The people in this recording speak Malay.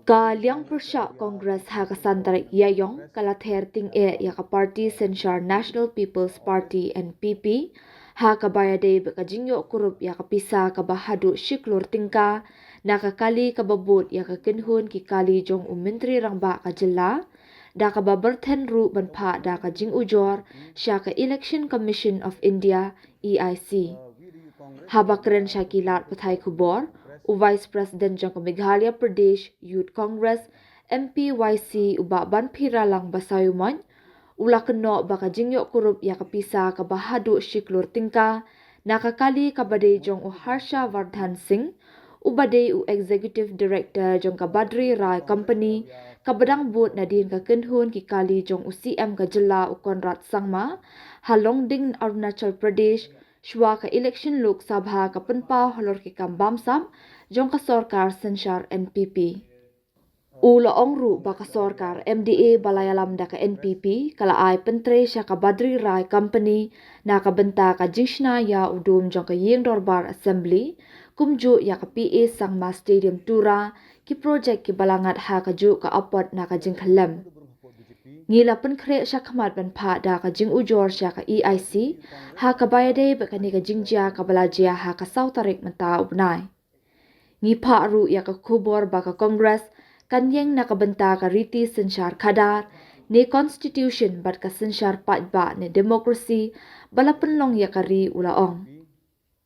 Ka liang persya Congress ha kasantarik yayong kalather ting ya ka party Sensar National People's Party NPP ha kabayade bekajingyo kurup ya kapisa kabahadu shiklur tingka nakakali kababut ya kakenhun ki kali jong menteri rangba kajela da kababerten ru banpa da kajing ujor sya ka Election Commission of India EIC. Habakren Shakilat Pathai Kubor, Vice President Jang Meghalaya Pradesh Youth Congress MPYC uba banpira lang basayuman, ula keno baka jingyo kurup ya kapisa kabahadu shiklur tingka, nakakali kabade jong Harsha Vardhan Singh, ubade u Executive Director jong Kabadri Rai Company, kabadang but na din kakenhun kikali jong UCM kajela u Konrad Sangma, Halongding Arunachal Pradesh, Shwa ka election Lok Sabha ka penpa halor ki kambam sam jong ka sorkar Sensar NPP. Ula ongru ba ka sorkar MDA balayalam da ka NPP kala ay pentre siya ka Badri Rai Company na kabenta ka jingshna ya udum jong ka Ying Dorbar Assembly kumju ya ka PA Sangma Stadium Tura ki project ki balangat ha ka ju ka apot na ka jingkhalem. Ngila penkre sya khamat ban pha da ka jing ujor sya ka EIC ha ka bayade ba ka ni ka jingjia ka balajia ha ka sautarik menta ubnai. Ngi pha ru ya ka khubor ba ka Congress kanyeng na ka benta ka riti sensar khadar ne constitution bat ka sensar pat ba ne democracy bala penlong ya ka ri ulaong.